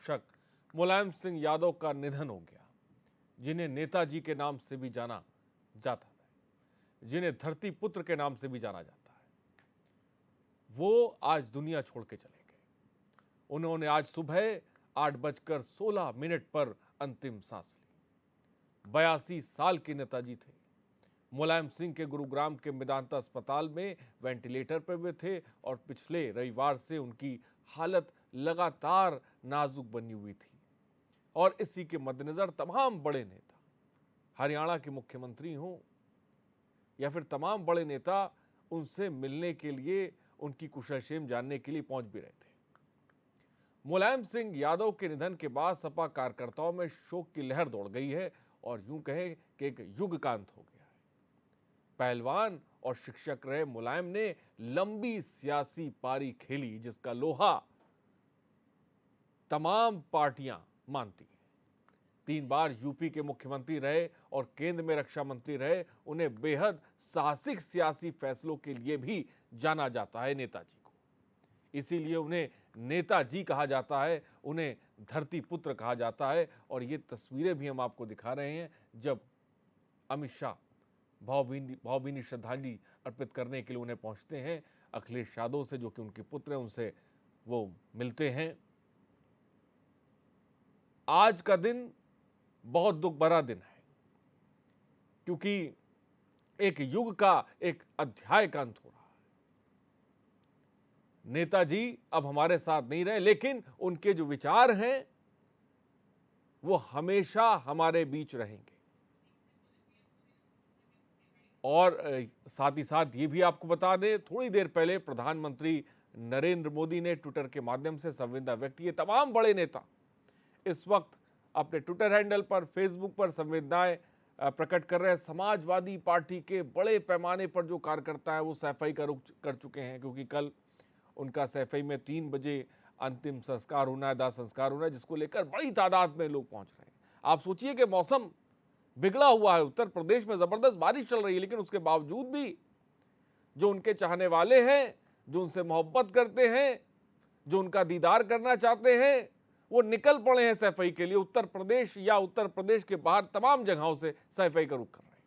रक्षक मुलायम सिंह यादव का निधन हो गया, जिन्हें नेताजी के नाम से भी जाना जाता है, जिन्हें धरती पुत्र के नाम से भी जाना जाता है। वो आज दुनिया छोड़ के चले गए। उन्होंने आज सुबह 8:16 पर अंतिम सांस ली। 82 साल के नेताजी थे। मुलायम सिंह के गुरुग्राम के मेदांता अस्पताल में वेंटिलेटर पर वे थे और पिछले रविवार से उनकी हालत लगातार नाजुक बनी हुई थी। और इसी के मद्देनजर तमाम बड़े नेता, हरियाणा के मुख्यमंत्री हों या फिर तमाम बड़े नेता, उनसे मिलने के लिए, उनकी कुशलक्षेम जानने के लिए पहुंच भी रहे थे। मुलायम सिंह यादव के निधन के बाद सपा कार्यकर्ताओं में शोक की लहर दौड़ गई है और यूं कहें कि एक युग का अंत हो गया है। पहलवान और शिक्षक रहे मुलायम ने लंबी सियासी पारी खेली, जिसका लोहा तमाम पार्टियां मानती हैं। 3 बार यूपी के मुख्यमंत्री रहे और केंद्र में रक्षा मंत्री रहे। उन्हें बेहद साहसिक सियासी फैसलों के लिए भी जाना जाता है नेताजी को। इसीलिए उन्हें नेताजी कहा जाता है, उन्हें धरती पुत्र कहा जाता है। और ये तस्वीरें भी हम आपको दिखा रहे हैं जब अमित शाह भावभीनी श्रद्धांजलि अर्पित करने के लिए उन्हें पहुंचते हैं। अखिलेश यादव से, जो कि उनके पुत्र हैं, उनसे वो मिलते हैं। आज का दिन बहुत दुख भरा दिन है, क्योंकि एक युग का, एक अध्याय का अंत हो रहा है। नेताजी अब हमारे साथ नहीं रहे, लेकिन उनके जो विचार हैं वो हमेशा हमारे बीच रहेंगे। और साथ ही साथ ये भी आपको बता दें, थोड़ी देर पहले प्रधानमंत्री नरेंद्र मोदी ने ट्विटर के माध्यम से संवेदना व्यक्त की। तमाम बड़े नेता इस वक्त अपने ट्विटर हैंडल पर, फेसबुक पर संवेदनाएं प्रकट कर रहे हैं। समाजवादी पार्टी के बड़े पैमाने पर जो कार्यकर्ता है वो सैफई कर चुके हैं, क्योंकि कल उनका सैफई में 3 बजे अंतिम संस्कार होना है, दाह संस्कार होना है, जिसको लेकर बड़ी तादाद में लोग पहुंच रहे हैं। आप सोचिए कि मौसम बिगड़ा हुआ है, उत्तर प्रदेश में जबरदस्त बारिश चल रही है, लेकिन उसके बावजूद भी जो उनके चाहने वाले हैं, जो उनसे मोहब्बत करते हैं, जो उनका दीदार करना चाहते हैं, वो निकल पड़े हैं सैफई के लिए। उत्तर प्रदेश या उत्तर प्रदेश के बाहर तमाम जगहों से सैफई का रुख कर रहे हैं।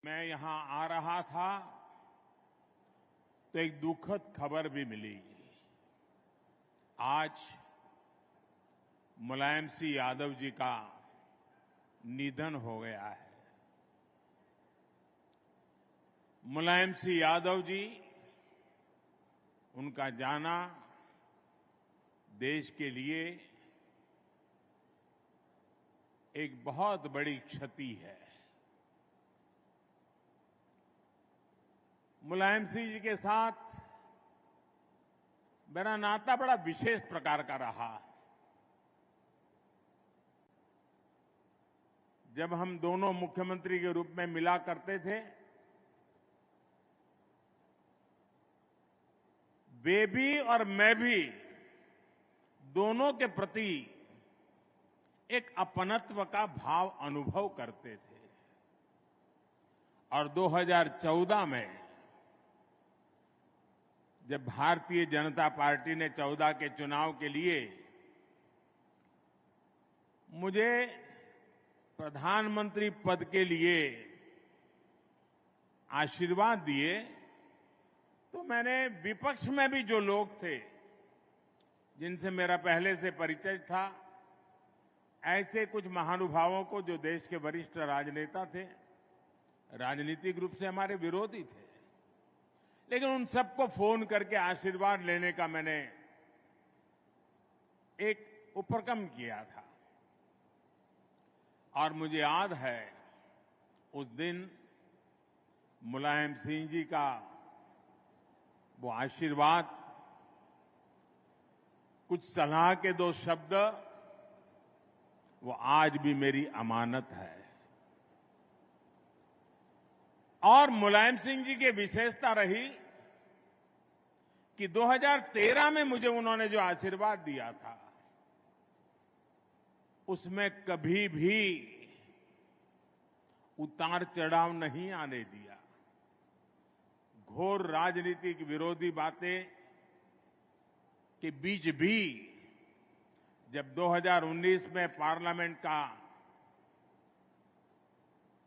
मैं यहां आ रहा था तो एक दुखद खबर भी मिली। आज मुलायम सिंह यादव जी का निधन हो गया है। मुलायम सिंह यादव जी, उनका जाना देश के लिए एक बहुत बड़ी क्षति है। मुलायम सिंह जी के साथ मेरा नाता बड़ा विशेष प्रकार का रहा। जब हम दोनों मुख्यमंत्री के रूप में मिला करते थे, वे भी और मैं भी दोनों के प्रति एक अपनत्व का भाव अनुभव करते थे। और 2014 में जब भारतीय जनता पार्टी ने 14 के चुनाव के लिए मुझे प्रधानमंत्री पद के लिए आशीर्वाद दिए, तो मैंने विपक्ष में भी जो लोग थे, जिनसे मेरा पहले से परिचय था, ऐसे कुछ महानुभावों को, जो देश के वरिष्ठ राजनेता थे, राजनीतिक रूप से हमारे विरोधी थे, लेकिन उन सबको फोन करके आशीर्वाद लेने का मैंने एक उपक्रम किया था। और मुझे याद है, उस दिन मुलायम सिंह जी का वो आशीर्वाद, कुछ सलाह के 2 शब्द, वो आज भी मेरी अमानत है। और मुलायम सिंह जी की विशेषता रही कि 2013 में मुझे उन्होंने जो आशीर्वाद दिया था, उसमें कभी भी उतार चढ़ाव नहीं आने दिया। घोर राजनीतिक विरोधी बातें के बीच भी जब 2019 में पार्लियामेंट का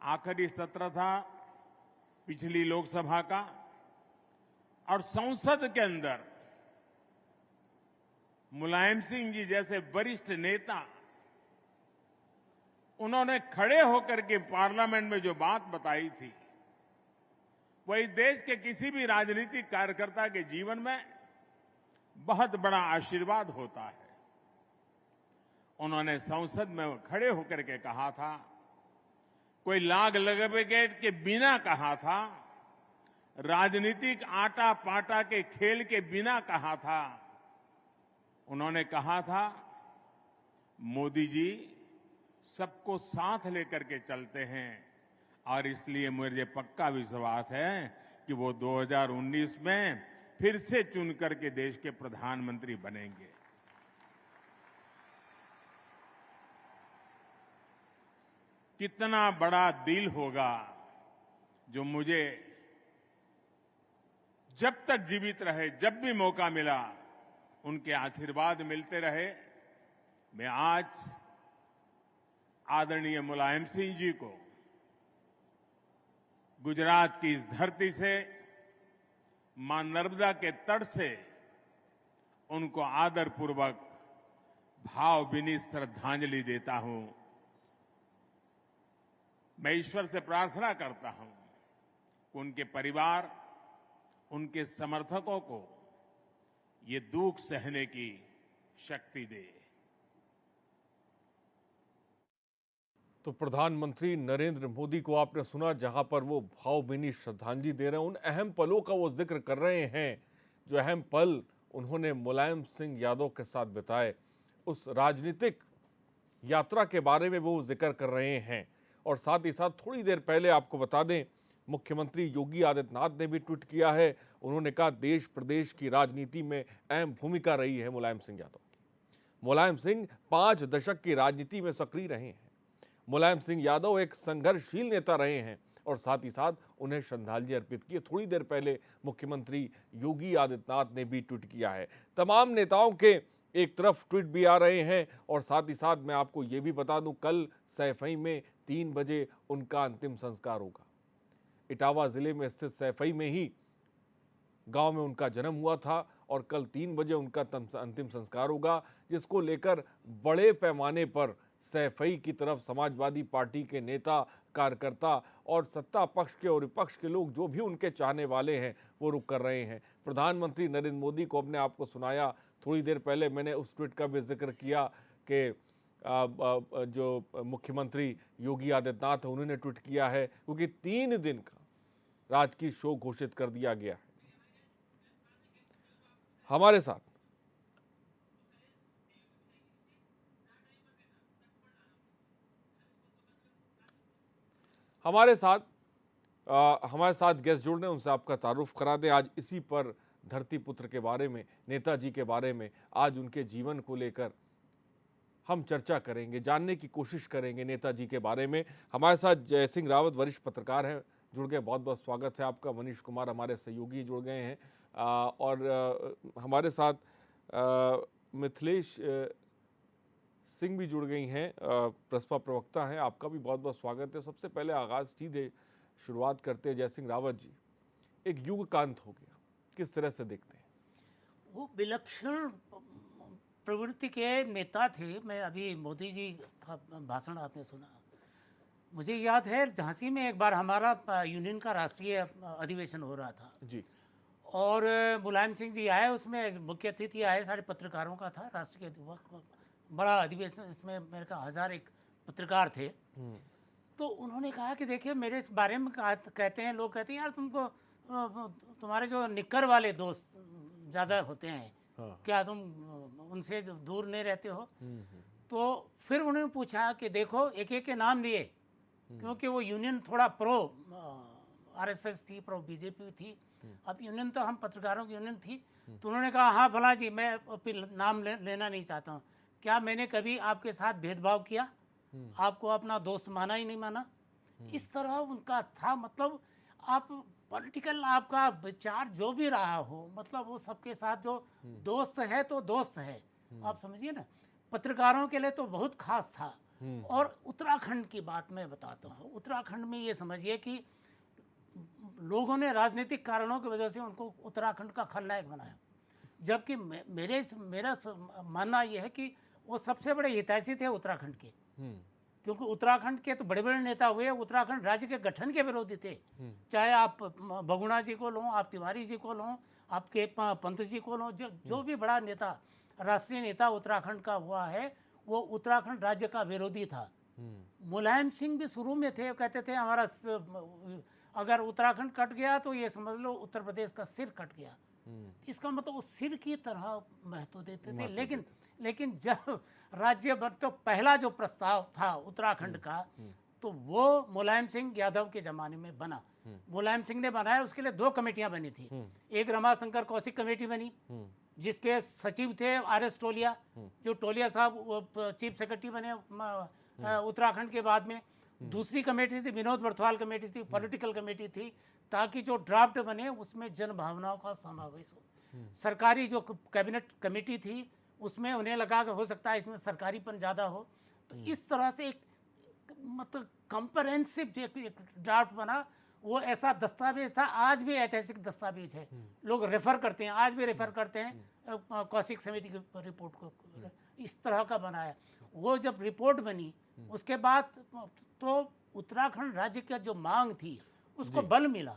आखिरी सत्र था पिछली लोकसभा का, और संसद के अंदर मुलायम सिंह जी जैसे वरिष्ठ नेता, उन्होंने खड़े होकर के पार्लियामेंट में जो बात बताई थी, वही देश के किसी भी राजनीतिक कार्यकर्ता के जीवन में बहुत बड़ा आशीर्वाद होता है। उन्होंने संसद में खड़े होकर के कहा था, कोई लाग लपेट के बिना कहा था, राजनीतिक आटा पाटा के खेल के बिना कहा था। उन्होंने कहा था, मोदी जी सबको साथ लेकर के चलते हैं, और इसलिए मुझे पक्का विश्वास है कि वो 2019 में फिर से चुन करके देश के प्रधानमंत्री बनेंगे। कितना बड़ा दिल होगा जो मुझे जब तक जीवित रहे, जब भी मौका मिला, उनके आशीर्वाद मिलते रहे। मैं आज आदरणीय मुलायम सिंह जी को गुजरात की इस धरती से, मां नर्मदा के तट से उनको आदरपूर्वक भावभीनी श्रद्धांजलि देता हूं। मैं ईश्वर से प्रार्थना करता हूं कि उनके परिवार, उनके समर्थकों को ये दुख सहने की शक्ति दे। तो प्रधानमंत्री नरेंद्र मोदी को आपने सुना, जहां पर वो भावभीनी श्रद्धांजलि दे रहे हैं, उन अहम पलों का वो जिक्र कर रहे हैं जो अहम पल उन्होंने मुलायम सिंह यादव के साथ बिताए। उस राजनीतिक यात्रा के बारे में वो जिक्र कर रहे हैं। और साथ ही साथ थोड़ी देर पहले आपको बता दें, मुख्यमंत्री योगी आदित्यनाथ ने भी ट्वीट किया है। उन्होंने कहा, देश प्रदेश की राजनीति में अहम भूमिका रही है मुलायम सिंह यादव की। मुलायम सिंह 5 दशक की राजनीति में सक्रिय रहे हैं। मुलायम सिंह यादव एक संघर्षशील नेता रहे हैं और साथ ही साथ उन्हें श्रद्धांजलि अर्पित की। थोड़ी देर पहले मुख्यमंत्री योगी आदित्यनाथ ने भी ट्वीट किया है। तमाम नेताओं के एक तरफ ट्वीट भी आ रहे हैं और साथ ही साथ मैं आपको ये भी बता दूं, कल सैफई में 3 बजे उनका अंतिम संस्कार होगा। इटावा जिले में स्थित सैफई में ही गांव में उनका जन्म हुआ था और कल 3 बजे उनका अंतिम संस्कार होगा, जिसको लेकर बड़े पैमाने पर सैफई की तरफ समाजवादी पार्टी के नेता, कार्यकर्ता और सत्ता पक्ष के और विपक्ष के लोग, जो भी उनके चाहने वाले हैं, वो रुक कर रहे हैं। प्रधानमंत्री नरेंद्र मोदी को अपने आप को सुनाया। थोड़ी देर पहले मैंने उस ट्वीट का भी जिक्र किया कि जो मुख्यमंत्री योगी आदित्यनाथ है, उन्होंने ट्वीट किया है, क्योंकि 3 दिन का राजकीय शोक घोषित कर दिया गया है। हमारे साथ हमारे साथ गेस्ट जुड़ रहे हैं, उनसे आपका तारुफ करा दें। आज इसी पर धरती पुत्र के बारे में, नेताजी के बारे में, आज उनके जीवन को लेकर हम चर्चा करेंगे, जानने की कोशिश करेंगे नेताजी के बारे में। हमारे साथ जय सिंह रावत वरिष्ठ पत्रकार हैं, जुड़ गए, बहुत बहुत स्वागत है आपका। मनीष कुमार हमारे सहयोगी जुड़ गए हैं और हमारे साथ मिथिलेश सिंह भी जुड़ गई हैं, प्रसपा प्रवक्ता हैं, आपका भी बहुत बहुत स्वागत है। सबसे पहले आगाज सीधे शुरुआत करते हैं जय सिंह रावत जी। एक युग का अंत हो गया, किस तरह से देखते हैं? वो विलक्षण प्रवृत्ति के नेता थे। मैं अभी मोदी जी का भाषण आपने सुना, मुझे याद है झांसी में एक बार हमारा यूनियन का राष्ट्रीय अधिवेशन हो रहा था जी, और मुलायम सिंह जी आए, उसमें मुख्य अतिथि आए, सारे पत्रकारों का था राष्ट्रीय बड़ा अधिवेशन, इसमें मेरे का 1001 पत्रकार थे। तो उन्होंने कहा कि देखिए, मेरे इस बारे में कहते हैं लोग, कहते हैं यार तुमको तुम्हारे जो निक्कर वाले दोस्त ज़्यादा होते हैं, हाँ। क्या तुम उनसे दूर नहीं रहते हो? तो फिर उन्होंने पूछा कि देखो, एक एक के नाम दिए, क्योंकि वो यूनियन थोड़ा प्रो आरएसएस थी, प्रो बीजेपी थी। अब यूनियन तो हम पत्रकारों की यूनियन थी। तो उन्होंने कहा, हाँ फला जी, मैं फिर नाम लेना नहीं चाहता हूँ, क्या मैंने कभी आपके साथ भेदभाव किया? आपको अपना दोस्त माना ही नहीं माना? इस तरह उनका था। मतलब आप पॉलिटिकल आपका विचार जो भी रहा हो, मतलब वो सबके साथ जो दोस्त है तो दोस्त है, आप समझिए ना। पत्रकारों के लिए तो बहुत खास था। और उत्तराखंड की बात मैं बताता हूँ। उत्तराखंड में ये समझिए कि लोगों ने राजनीतिक कारणों की वजह से उनको उत्तराखंड का खलनायक बनाया, जबकि मेरा मानना यह है कि वो सबसे बड़े हितैषी थे उत्तराखंड के, क्योंकि उत्तराखंड के तो बड़े बड़े नेता हुए, उत्तराखंड राज्य के गठन के विरोधी थे। चाहे आप बहुगुणा जी को लो, आप तिवारी जी को लो, आपके पंत जी को लो, जो भी बड़ा नेता, राष्ट्रीय नेता उत्तराखंड का हुआ है, वो उत्तराखंड राज्य का विरोधी था। मुलायम सिंह भी शुरू में थे, कहते थे हमारा अगर उत्तराखंड कट गया तो ये समझ लो उत्तर प्रदेश का सिर कट गया। इसका मतलब वो सिर की तरह महत्व देते थे। लेकिन जब राज्य तो पहला जो प्रस्ताव था उत्तराखंड का, तो वो मुलायम सिंह यादव के ज़माने में बना। मुलायम सिंह ने बनाया, उसके लिए 2 कमेटियां बनी थी। एक रमाशंकर कौशिक कमेटी बनी, जिसके सचिव थे RS टोलिया, जो टोलिया साहब चीफ सेक्रेटरी बने उत्तराखंड के बाद में। दूसरी कमेटी थी विनोद बर्थवाल कमेटी थी, पॉलिटिकल कमेटी थी, ताकि जो ड्राफ्ट बने उसमें जन भावनाओं का समावेश हो। सरकारी जो कैबिनेट कमेटी थी, उसमें उन्हें लगा कि हो सकता है इसमें सरकारीपन ज़्यादा हो, तो इस तरह से एक मतलब कंप्रहेंसिव एक ड्राफ्ट बना। वो ऐसा दस्तावेज था, आज भी ऐतिहासिक दस्तावेज है, लोग रेफर करते हैं, आज भी रेफर करते हैं कौशिक समिति की रिपोर्ट को। इस तरह का बनाया। वो जब रिपोर्ट बनी, उसके बाद तो उत्तराखंड राज्य का जो मांग थी उसको बल मिला,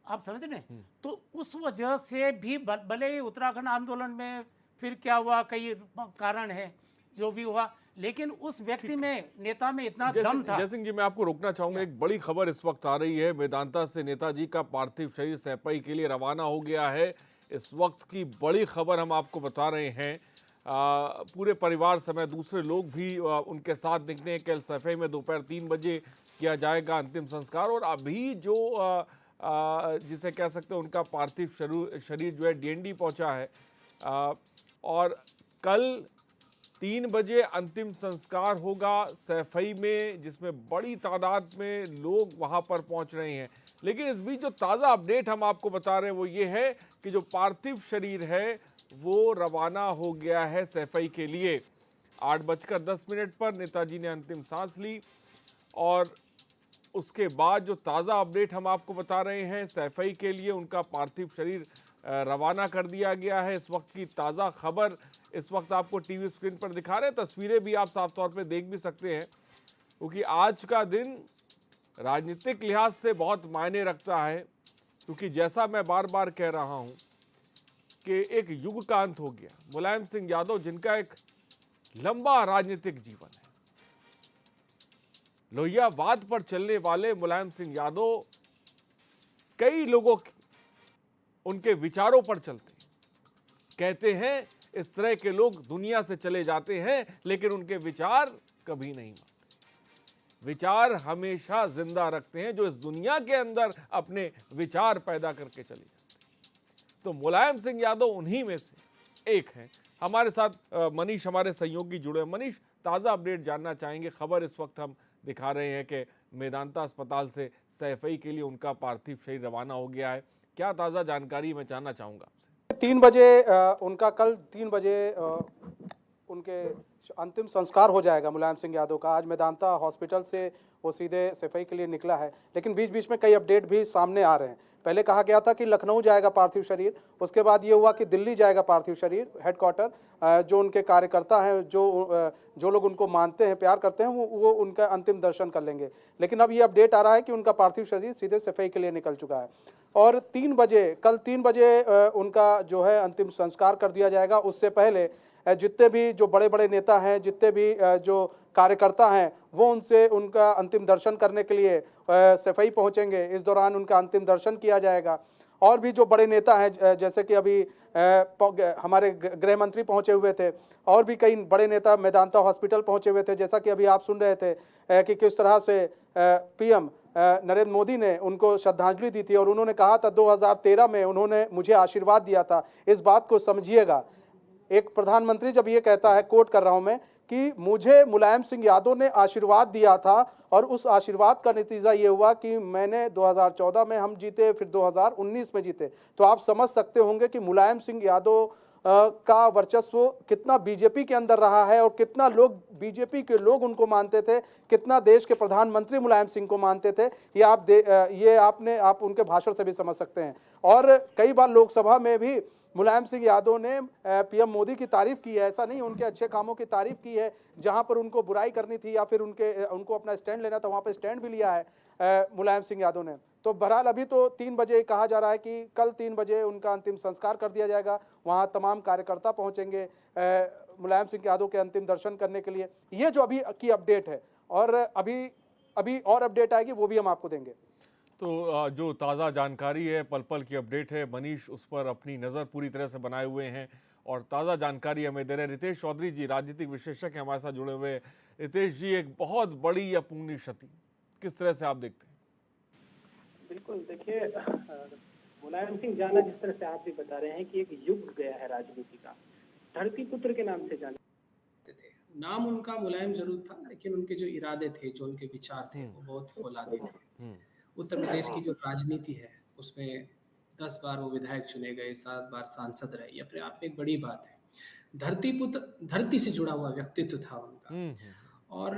आप समझ रहे हैं। तो उस वजह से भी भले ही उत्तराखंड आंदोलन में फिर क्या हुआ, कई कारण है जो भी हुआ, लेकिन उस व्यक्ति में, नेता में इतना दम था। जयसिंह जी, मैं आपको रोकना चाहूंगा। एक बड़ी खबर इस वक्त आ रही है, मेदांता से नेताजी का पार्थिव शरीर सैफई के लिए रवाना हो गया है। इस वक्त की बड़ी खबर हम आपको बता रहे हैं। पूरे परिवार समेत दूसरे लोग भी उनके साथ निकले हैं। कल सैफई में दोपहर 3 बजे किया जाएगा अंतिम संस्कार। और अभी जो जिसे कह सकते हैं उनका पार्थिव शरीर जो है DND पहुंचा है, और कल 3 बजे अंतिम संस्कार होगा सैफई में, जिसमें बड़ी तादाद में लोग वहां पर पहुंच रहे हैं। लेकिन इस बीच जो ताज़ा अपडेट हम आपको बता रहे हैं वो ये है कि जो पार्थिव शरीर है वो रवाना हो गया है सैफई के लिए। 8:10 पर नेताजी ने अंतिम सांस ली। और उसके बाद जो ताज़ा अपडेट हम आपको बता रहे हैं, सैफई के लिए उनका पार्थिव शरीर रवाना कर दिया गया है। इस वक्त की ताज़ा खबर इस वक्त आपको टीवी स्क्रीन पर दिखा रहे हैं। तस्वीरें भी आप साफ तौर पे देख भी सकते हैं, क्योंकि आज का दिन राजनीतिक लिहाज से बहुत मायने रखता है। क्योंकि जैसा मैं बार बार कह रहा हूं कि एक युग का अंत हो गया। मुलायम सिंह यादव, जिनका एक लंबा राजनीतिक जीवन है, लोहियावाद पर चलने वाले मुलायम सिंह यादव कई लोगों उनके विचारों पर चलते हैं। कहते हैं इस तरह के लोग दुनिया से चले जाते हैं, लेकिन उनके विचार कभी नहीं मरते। विचार हमेशा जिंदा रखते हैं, जो इस दुनिया के अंदर अपने विचार पैदा करके चले जाते हैं। तो मुलायम सिंह यादव उन्हीं में से एक हैं। हमारे साथ मनीष, हमारे सहयोगी जुड़े। मनीष, ताज़ा अपडेट जानना चाहेंगे। खबर इस वक्त हम दिखा रहे हैं कि मेदांता अस्पताल से सैफई के लिए उनका पार्थिव शरीर रवाना हो गया है। क्या ताज़ा जानकारी मैं जानना चाहूँगा आपसे। 3 बजे उनका कल 3 बजे उनके अंतिम संस्कार हो जाएगा मुलायम सिंह यादव का। आज मेदांता हॉस्पिटल से वो सीधे सैफई के लिए निकला है, लेकिन बीच बीच में कई अपडेट भी सामने आ रहे हैं। पहले कहा गया था कि लखनऊ जाएगा पार्थिव शरीर, उसके बाद ये हुआ कि दिल्ली जाएगा पार्थिव शरीर, हेडक्वार्टर। जो उनके कार्यकर्ता हैं, जो लोग उनको मानते हैं, प्यार करते हैं, वो उनका अंतिम दर्शन कर लेंगे। लेकिन अब ये अपडेट आ रहा है कि उनका पार्थिव शरीर सीधे सैफई के लिए निकल चुका है और कल 3 बजे उनका जो है अंतिम संस्कार कर दिया जाएगा। उससे पहले जितने भी जो बड़े बड़े नेता हैं, जितने भी जो कार्यकर्ता हैं, वो उनका अंतिम दर्शन करने के लिए सैफई पहुंचेंगे। इस दौरान उनका अंतिम दर्शन किया जाएगा। और भी जो बड़े नेता हैं, जैसे कि अभी हमारे गृह मंत्री पहुंचे हुए थे, और भी कई बड़े नेता मेदांता हॉस्पिटल पहुंचे हुए थे। जैसा कि अभी आप सुन रहे थे कि किस तरह से PM नरेंद्र मोदी ने उनको श्रद्धांजलि दी थी और उन्होंने कहा था 2013 में उन्होंने मुझे आशीर्वाद दिया था। इस बात को समझिएगा, एक प्रधानमंत्री जब ये कहता है, कोट कर रहा हूं मैं, कि मुझे मुलायम सिंह यादव ने आशीर्वाद दिया था और उस आशीर्वाद का नतीजा ये हुआ कि मैंने 2014 में हम जीते, फिर 2019 में जीते। तो आप समझ सकते होंगे कि मुलायम सिंह यादव का वर्चस्व कितना बीजेपी के अंदर रहा है और कितना लोग बीजेपी के लोग उनको मानते थे, कितना देश के प्रधानमंत्री मुलायम सिंह को मानते थे। ये आप उनके भाषण से भी समझ सकते हैं। और कई बार लोकसभा में भी मुलायम सिंह यादव ने पीएम मोदी की तारीफ की है, ऐसा नहीं, उनके अच्छे कामों की तारीफ की है। जहां पर उनको बुराई करनी थी या फिर उनको अपना स्टैंड लेना था, वहां पर स्टैंड भी लिया है मुलायम सिंह यादव ने। तो बहरहाल अभी तो 3 बजे कहा जा रहा है कि कल 3 बजे उनका अंतिम संस्कार कर दिया जाएगा। वहां तमाम कार्यकर्ता पहुंचेंगे मुलायम सिंह यादव के अंतिम दर्शन करने के लिए। ये जो अभी की अपडेट है, और अभी और अपडेट आएगी वो भी हम आपको देंगे। तो जो ताज़ा जानकारी है, पल पल की अपडेट है, मनीष उस पर अपनी नज़र पूरी तरह से बनाए हुए हैं और ताज़ा जानकारी हमें दे रहे हैं रितेश चौधरी जी, राजनीतिक विशेषज्ञ हमारे साथ जुड़े हुए हैं। रितेश जी, एक बहुत बड़ी अपूर्णीय क्षति किस तरह से आप देखते हैं? बिल्कुल, देखिए मुलायम सिंह जाना, जिस तरह से आप भी बता रहे हैं कि एक युग गया है राजनीति का। धरती पुत्र के नाम से जाने थे। नाम उनका मुलायम जरूर था, लेकिन उनके जो इरादे थे, जो उनके विचार थे, वो बहुत फौलादी थे। उत्तर प्रदेश की जो राजनीति है उसमें 10 बार वो विधायक चुने गए, 7 बार सांसद रहे, ये अपने आप में एक बड़ी बात है। धरती पुत्र, धरती से जुड़ा हुआ व्यक्तित्व था उनका। और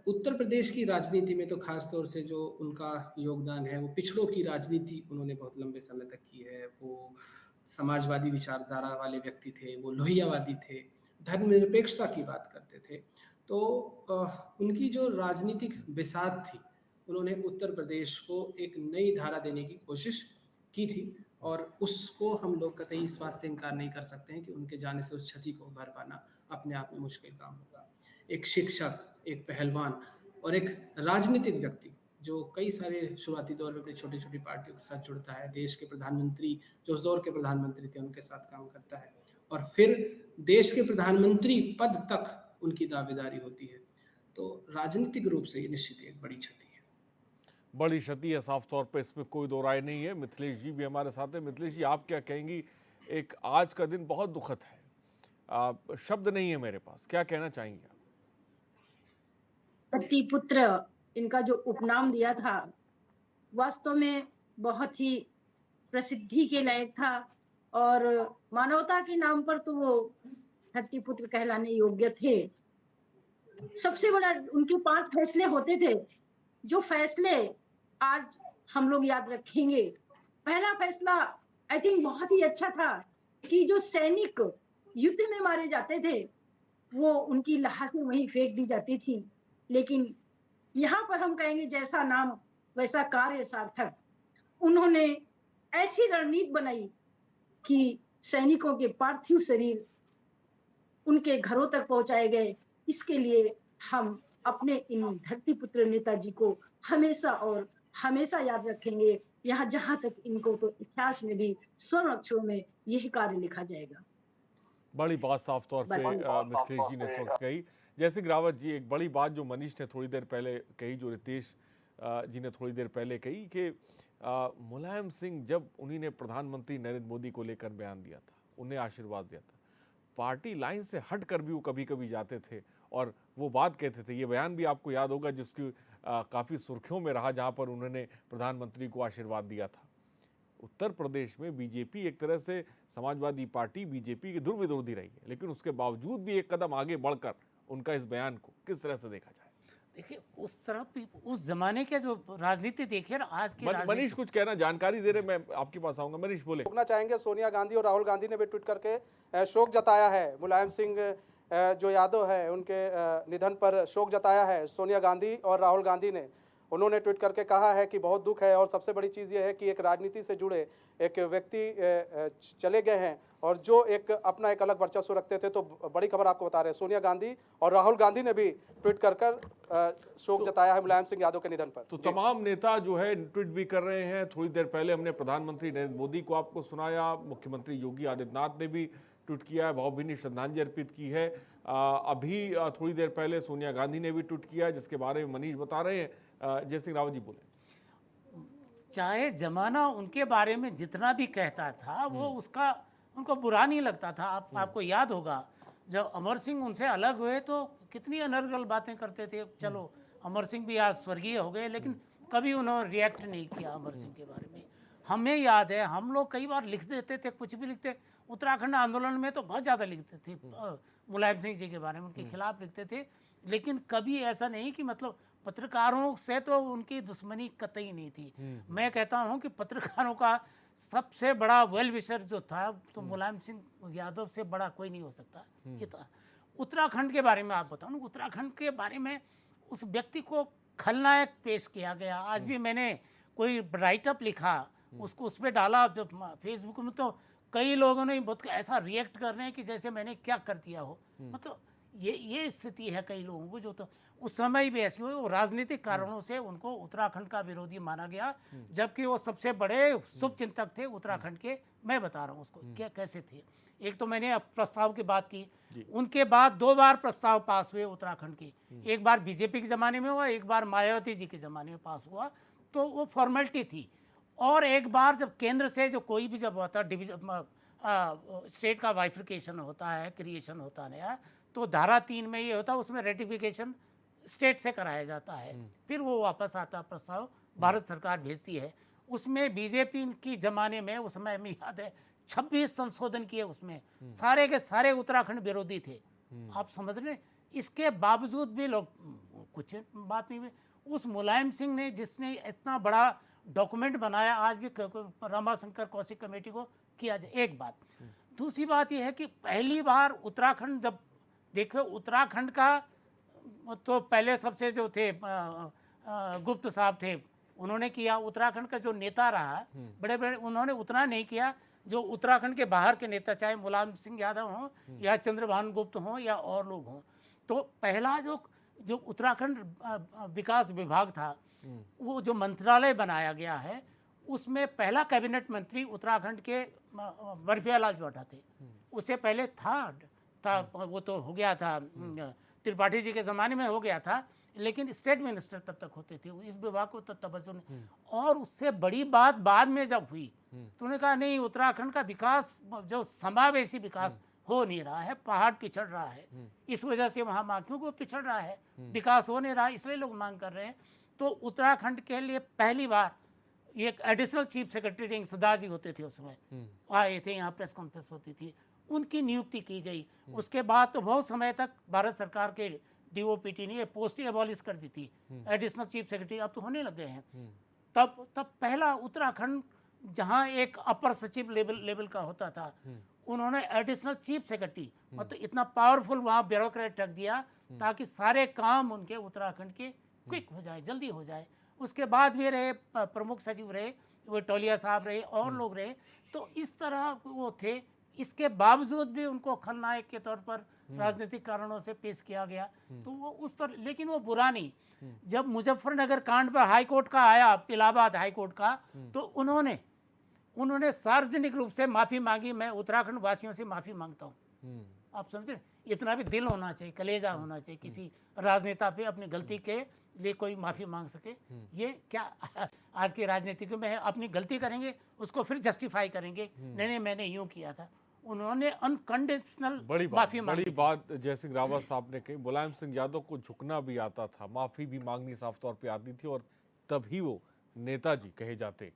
उत्तर प्रदेश की राजनीति में तो खास तौर से जो उनका योगदान है, वो पिछड़ों की राजनीति उन्होंने बहुत लंबे समय तक की है। वो समाजवादी विचारधारा वाले व्यक्ति थे, वो लोहियावादी थे, धर्मनिरपेक्षता की बात करते थे। तो उनकी जो राजनीतिक बिसात थी, उन्होंने उत्तर प्रदेश को एक नई धारा देने की कोशिश की थी और उसको हम लोग कतई इस बात से इनकार नहीं कर सकते हैं कि उनके जाने से उस क्षति को भर पाना अपने आप में मुश्किल काम होगा। एक शिक्षक, एक पहलवान और एक राजनीतिक व्यक्ति जो कई सारे शुरुआती दौर में अपनी छोटी छोटी पार्टियों के साथ जुड़ता है, देश के प्रधानमंत्री जो उस दौर के प्रधानमंत्री थे उनके साथ काम करता है और फिर देश के प्रधानमंत्री पद तक उनकी दावेदारी होती है। तो राजनीतिक रूप से ये निश्चित एक बड़ी क्षति है। बड़ी क्षति है, साफ तौर पे इसमें कोई दो राय नहीं है। मिथिलेश जी भी हमारे साथ है। मिथिलेश जी, आप क्या कहेंगी? एक आज का दिन बहुत दुखद है, शब्द नहीं है मेरे पास, क्या कहना चाहेंगे आप? धरती पुत्र इनका जो उपनाम दिया था, वास्तव में बहुत ही प्रसिद्धि के लायक था और मानवता के नाम पर तो वो धरती पुत्र कहलाने योग्य थे। सबसे बड़ा उनके 5 फैसले होते थे, जो फैसले आज हम लोग याद रखेंगे। पहला फैसला आई थिंक बहुत ही अच्छा था कि जो सैनिक युद्ध में मारे जाते थे, वो उनकी लाशें वहीं फेंक दी जाती थी। लेकिन यहाँ पर हम कहेंगे जैसा नाम वैसा कार्य सार्थक। उन्होंने ऐसी रणनीति बनाई कि सैनिकों के पार्थिव शरीर उनके घरों तक पहुंचाए गए। इसके लिए हम अपने इन धरती पुत्र नेताजी को हमेशा और हमेशा याद रखेंगे। यहाँ जहां तक इनको तो इतिहास में भी स्वर्ण अक्षरों में यही कार्य लिखा जाएगा। बड़ी बात साफ तौर पे मिथिलेश जी ने इस वक्त कही। जयसिंह रावत जी, एक बड़ी बात जो मनीष ने थोड़ी देर पहले कही, जो रितेश जी ने थोड़ी देर पहले कही कि मुलायम सिंह जब उन्हीं ने प्रधानमंत्री नरेंद्र मोदी को लेकर बयान दिया था, उन्हें आशीर्वाद दिया था, पार्टी लाइन से हट कर भी वो कभी कभी जाते थे और वो बात कहते थे। ये बयान भी आपको याद होगा जिसकी काफ़ी सुर्खियों में रहा, जहाँ पर उन्होंने प्रधानमंत्री को आशीर्वाद दिया था। उत्तर प्रदेश में बीजेपी एक तरह से समाजवादी पार्टी बीजेपी की दुर्विरोधी रही है, लेकिन उसके बावजूद भी एक कदम आगे बढ़कर उनका इस बयान को किस तरह से देखा जाए? देखिए, उस तरफ उस जमाने के जो राजनीति देखिए ना, आज की मनीष कुछ कहना, जानकारी दे रहे, मैं आपके पास आऊंगा। मनीष बोले। रोकना चाहेंगे, सोनिया गांधी और राहुल गांधी ने भी ट्वीट करके शोक जताया है। मुलायम सिंह जो यादव है उनके निधन पर शोक जताया है सोनिया गांधी और राहुल गांधी ने। उन्होंने ट्वीट करके कहा है कि बहुत दुख है और सबसे बड़ी चीज़ ये है कि एक राजनीति से जुड़े एक व्यक्ति चले गए हैं और जो एक अपना एक अलग वर्चस्व रखते थे। तो बड़ी खबर आपको बता रहे हैं, सोनिया गांधी और राहुल गांधी ने भी ट्वीट कर शोक जताया है मुलायम सिंह यादव के निधन पर। तो तमाम नेता जो है ट्वीट भी कर रहे हैं। थोड़ी देर पहले हमने प्रधानमंत्री नरेंद्र मोदी को आपको सुनाया, मुख्यमंत्री योगी आदित्यनाथ ने भी ट्वीट किया है, भावभीनी श्रद्धांजलि अर्पित की है। अभी थोड़ी देर पहले सोनिया गांधी ने भी ट्वीट किया, जिसके बारे में मनीष बता रहे हैं। जयसिंह रावत जी बोले। चाहे जमाना उनके बारे में जितना भी कहता था, वो उसका उनको बुरा नहीं लगता था। आपको याद होगा जब अमर सिंह उनसे अलग हुए तो कितनी अनर्गल बातें करते थे। चलो अमर सिंह भी आज स्वर्गीय हो गए, लेकिन कभी उन्होंने रिएक्ट नहीं किया अमर सिंह के बारे में। हमें याद है, हम लोग कई बार लिख देते थे, कुछ भी लिखते। उत्तराखंड आंदोलन में तो बहुत ज़्यादा लिखते थे मुलायम सिंह जी के बारे में, उनके खिलाफ लिखते थे, लेकिन कभी ऐसा नहीं कि मतलब पत्रकारों से तो उनकी दुश्मनी कतई नहीं थी। मैं कहता हूं कि पत्रकारों का सबसे बड़ा वेल विशर जो था तो मुलायम सिंह यादव से बड़ा कोई नहीं हो सकता। ये तो उत्तराखंड के बारे में आप बताओ ना, उत्तराखंड के बारे में उस व्यक्ति को खलनायक पेश किया गया। आज भी मैंने कोई राइटअप लिखा, उसको उस पर डाला जो फेसबुक में, तो कई लोगों ने बहुत ऐसा रिएक्ट कर रहे हैं कि जैसे मैंने क्या कर दिया हो। मतलब ये स्थिति है कई लोगों को, जो तो उस समय भी ऐसी हुई। वो राजनीतिक कारणों से उनको उत्तराखंड का विरोधी माना गया, जबकि वो सबसे बड़े शुभ चिंतक थे उत्तराखंड के। मैं बता रहा हूँ उसको क्या कैसे थे। एक तो मैंने अब प्रस्ताव की बात की, उनके बाद 2 बार प्रस्ताव पास हुए उत्तराखंड के। एक बार बीजेपी के ज़माने में हुआ, एक बार मायावती जी के ज़माने में पास हुआ, तो वो फॉर्मेलिटी थी। और एक बार जब केंद्र से जो कोई भी जब होता डिवीजन स्टेट का वाइफ्रिकेशन होता है, क्रिएशन होता है नया, तो धारा 3 में ये होता है, उसमें रेटिफिकेशन स्टेट से कराया जाता है, फिर वो वापस आता प्रस्ताव भारत सरकार भेजती है। उसमें बीजेपी की ज़माने में उस समय हमें याद है 26 संशोधन किए, उसमें सारे के सारे उत्तराखंड विरोधी थे। आप समझ रहे हैं? इसके बावजूद भी लोग कुछ बात नहीं हुई। उस मुलायम सिंह ने, जिसने इतना बड़ा डॉक्यूमेंट बनाया, आज भी रमाशंकर कौशिक कमेटी को किया जाए। एक बात। दूसरी बात यह है कि पहली बार उत्तराखंड जब देखो, उत्तराखंड का तो पहले सबसे जो थे गुप्त साहब थे, उन्होंने किया। उत्तराखंड का जो नेता रहा बड़े बड़े, उन्होंने उतना नहीं किया जो उत्तराखंड के बाहर के नेता, चाहे मुलायम सिंह यादव हों या चंद्रभान गुप्त हों या और लोग हों। तो पहला जो उत्तराखंड विकास विभाग था, वो जो मंत्रालय बनाया गया है, उसमें पहला कैबिनेट मंत्री उत्तराखंड के बर्फिया लाल जोटा थे। उससे पहले था वो तो हो गया था, त्रिपाठी जी के ज़माने में हो गया था, लेकिन स्टेट मिनिस्टर तब तक होते थे, इस विभाग को तब तवज्जो नहीं। और उससे बड़ी बात बाद में जब हुई तो उन्होंने कहा नहीं, उत्तराखंड का विकास जो समावेशी विकास हो नहीं रहा है, पहाड़ पिछड़ रहा है, इस वजह से वहाँ मांग, क्योंकि वो पिछड़ रहा है, विकास हो नहीं रहा, इसलिए लोग मांग कर रहे हैं। तो उत्तराखंड के लिए पहली बार एक एडिशनल चीफ सेक्रेटरी सरदार जी होते थे, उसमें आए थे, यहाँ प्रेस कॉन्फ्रेंस होती थी, उनकी नियुक्ति की गई। उसके बाद तो बहुत समय तक भारत सरकार के डीओपीटी ने ये पोस्ट एबॉलिश कर दी थी, एडिशनल चीफ सेक्रेटरी अब तो होने लग गए हैं। तब पहला उत्तराखंड जहाँ एक अपर सचिव लेवल का होता था, उन्होंने एडिशनल चीफ सेक्रेटरी, मतलब इतना पावरफुल वहाँ ब्यूरोक्रेट रख दिया ताकि सारे काम उनके उत्तराखंड के क्विक हो जाए, जल्दी हो जाए। उसके बाद भी रहे प्रमुख सचिव रहे, वो टोलिया साहब रहे और लोग रहे, तो इस तरह वो थे। इसके बावजूद भी उनको खलनायक के तौर पर राजनीतिक कारणों से पेश किया गया। तो वो उस पर, लेकिन वो बुरा नहीं। जब मुजफ्फरनगर कांड पर हाई कोर्ट का आया, इलाहाबाद हाई कोर्ट का, तो उन्होंने सार्वजनिक रूप से माफ़ी मांगी। मैं उत्तराखंड वासियों से माफ़ी मांगता हूँ। आप समझे, इतना भी दिल होना चाहिए, कलेजा होना चाहिए किसी राजनेता पे, अपनी गलती के लिए कोई माफ़ी मांग सके। ये क्या आज के राजनीतिकों में है, अपनी गलती करेंगे उसको फिर जस्टिफाई करेंगे, नहीं मैंने यूँ किया था। उन्होंने अनकंडीशनल माफ़ी मांगी। बड़ी बात जयसिंह रावत साहब ने कही, मुलायम सिंह यादव को झुकना भी आता था, माफ़ी भी मांगनी साफ तौर पे आती थी, और तभी वो नेताजी कहे जाते।